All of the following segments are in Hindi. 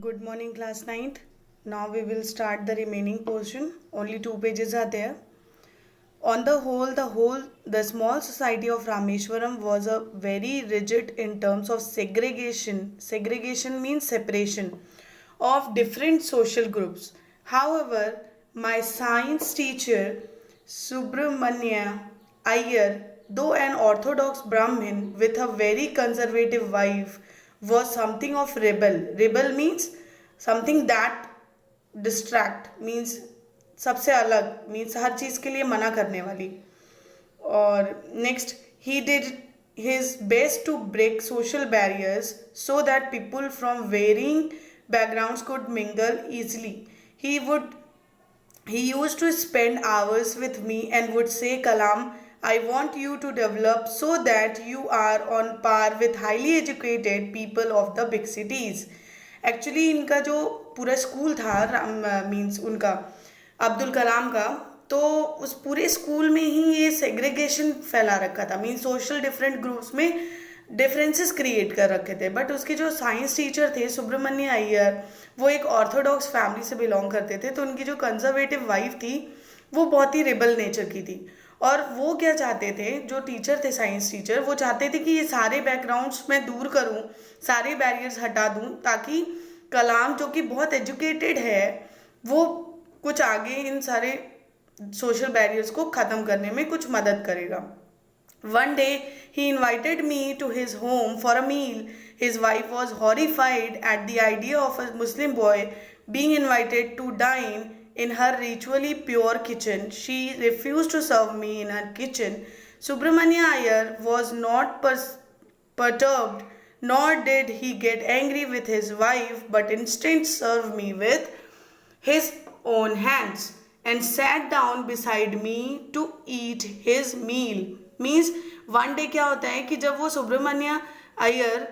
Good morning, class ninth. Now we will start the remaining portion. Only 2 pages are there. On the small society of Rameshwaram was a very rigid in terms of segregation. Segregation means separation of different social groups. However, my science teacher Subramanya Iyer, though an orthodox Brahmin with a very conservative wife, was something of rebel. Rebel means something that distract, means सबसे अलग, मीन्स हर चीज़ के लिए मना करने वाली. और next, he did his best to break social barriers so that people from varying backgrounds could mingle easily. He used to spend hours with me and would say, Kalam, I want you to develop so that you are on par with highly educated people of the big cities. Actually इनका जो पूरा स्कूल था, मीन्स उनका अब्दुल कलाम का, तो उस पूरे स्कूल में ही ये सेग्रीगेशन फैला रखा था. मीन्स सोशल डिफरेंट ग्रुप्स में डिफरेंसेस क्रिएट कर रखे थे. बट उसके जो साइंस टीचर थे सुब्रमण्य अय्यर, वो एक ऑर्थोडॉक्स फैमिली से बिलोंग करते थे. तो उनकी जो कंजर्वेटिव वाइफ थी वो बहुत ही रिबल नेचर की थी. और वो क्या चाहते थे, जो टीचर थे साइंस टीचर, वो चाहते थे कि ये सारे बैकग्राउंड्स मैं दूर करूं, सारे बैरियर्स हटा दूं, ताकि कलाम जो कि बहुत एजुकेटेड है वो कुछ आगे इन सारे सोशल बैरियर्स को ख़त्म करने में कुछ मदद करेगा. One day he invited me to his home for a meal. His wife was horrified at the idea of a Muslim boy being invited to dine in her ritually pure kitchen. She refused to serve me in her kitchen. Subramanya Iyer was not perturbed, nor did he get angry with his wife, but instead served me with his own hands and sat down beside me to eat his meal. Means one day क्या होता है कि जब वो सुब्रमण्य अय्यर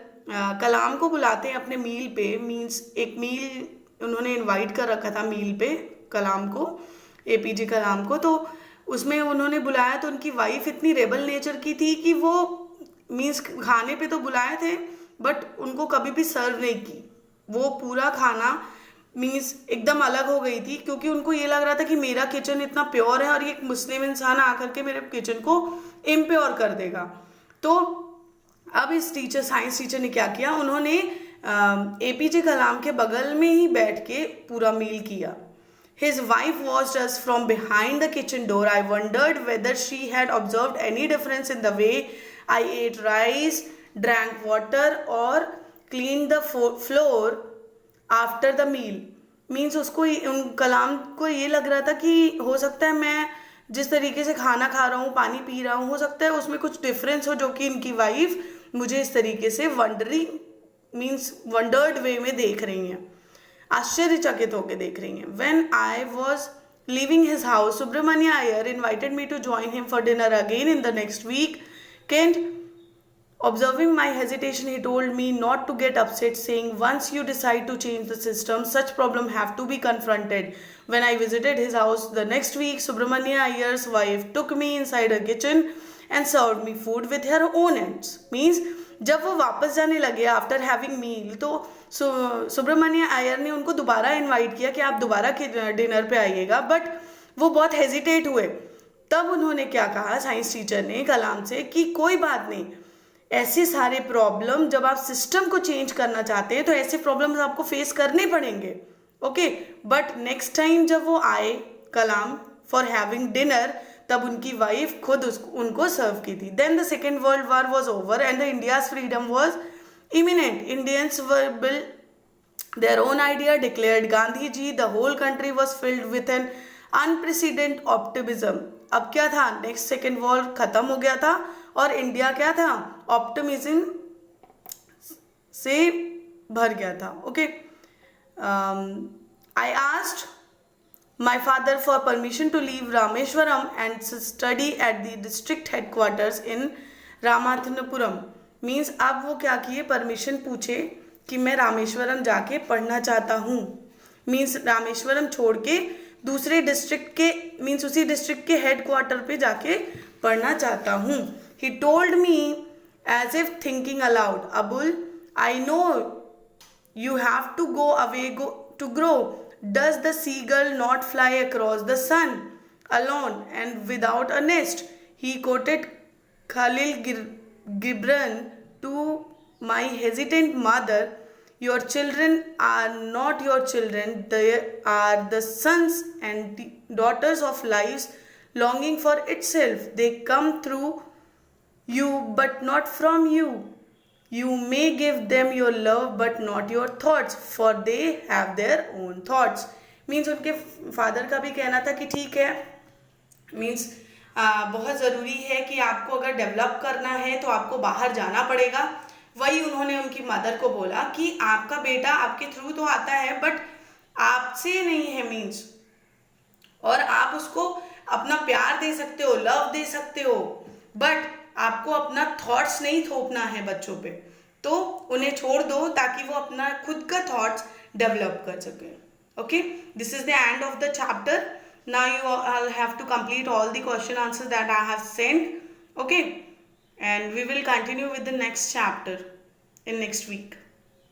कलाम को बुलाते हैं अपने मील पे, मीन्स एक मील उन्होंने इनवाइट कर रखा था मील पे कलाम को, एपीजे कलाम को, तो उसमें उन्होंने बुलाया. तो उनकी वाइफ इतनी रेबल नेचर की थी कि वो मीन्स खाने पे तो बुलाए थे बट उनको कभी भी सर्व नहीं की. वो पूरा खाना मीन्स एकदम अलग हो गई थी, क्योंकि उनको ये लग रहा था कि मेरा किचन इतना प्योर है और ये एक मुस्लिम इंसान आकर के मेरे किचन को इम्प्योर कर देगा. तो अब इस टीचर, साइंस टीचर ने क्या किया, उन्होंने एपीजे कलाम के बगल में ही बैठ के पूरा मील किया. His wife watched us from behind the kitchen door. I wondered whether she had observed any difference in the way I ate rice, drank water or cleaned the floor after the meal. Means उसको उन कलाम को ये लग रहा था कि हो सकता है मैं जिस तरीके से खाना खा रहा हूँ, पानी पी रहा हूँ, हो सकता है उसमें कुछ डिफरेंस हो, जो कि इनकी वाइफ मुझे इस तरीके से वंडर्ड वे में देख रही हैं, आश्चर्यचकित होकर देख रही हैं. When I was leaving his house, Subramanya Iyer invited me to join him for dinner again in the next week. Can't Observing my hesitation, he told me not to get upset, saying, once you decide to change the system, such problems have to be confronted. When I visited his house the next week, Subramanya Iyer's wife took me inside her kitchen and served me food with her own hands. Means, जब वो वापस जाने लगे आफ्टर हैविंग मील, तो सुब्रमण्य अय्यर ने उनको दोबारा इन्वाइट किया कि आप दोबारा डिनर पे आइएगा, बट वो बहुत हेजिटेट हुए. तब उन्होंने क्या कहा, साइंस टीचर ने कलाम से, कि कोई बात नहीं, ऐसे सारे प्रॉब्लम, जब आप सिस्टम को चेंज करना चाहते हैं तो ऐसे प्रॉब्लम्स आपको फेस करने पड़ेंगे. ओके, बट नेक्स्ट टाइम जब वो आए कलाम फॉर हैविंग डिनर, तब उनकी वाइफ खुद उनको सर्व की थी. Then the second world war was over and the India's freedom was imminent. Indians were build their own idea, declared Gandhi ji. The whole country was filled with an unprecedented optimism. अब क्या था, नेक्स्ट सेकेंड वॉर खत्म हो गया था और इंडिया क्या था, ऑप्टिमिज्म से भर गया था. Okay, I asked my father for permission to leave Rameswaram and study at the district headquarters in Ramanathapuram. Means अब वो क्या किए, परमिशन पूछे कि मैं रामेश्वरम जाके पढ़ना चाहता हूँ. मीन्स रामेश्वरम छोड़ के दूसरे डिस्ट्रिक्ट के, मीन्स उसी डिस्ट्रिक्ट के हेडक्वार्टर पे जाके पढ़ना चाहता हूँ. He told me as if thinking aloud, Abul, I know You have to go away to grow. Does the seagull not fly across the sun alone and without a nest? He quoted Khalil Gibran to my hesitant mother. Your children are not your children, they are the sons and daughters of lives longing for itself. They come through you but not from you. You may give them your love but not your thoughts, for they have their own thoughts. Means उनके फादर का भी कहना था कि ठीक है, मीन्स बहुत ज़रूरी है कि आपको अगर डेवलप करना है तो आपको बाहर जाना पड़ेगा. वही उन्होंने उनकी मदर को बोला कि आपका बेटा आपके थ्रू तो आता है बट आपसे नहीं है, मीन्स, और आप उसको अपना प्यार दे सकते हो, लव दे सकते हो, बट आपको अपना थॉट्स नहीं थोपना है बच्चों पे. तो उन्हें छोड़ दो ताकि वो अपना खुद का थॉट्स डेवलप कर सके. Okay, this is the end of the chapter. Now you all have to complete all the question answers that I have send. Okay, and we will continue with the next chapter in next week.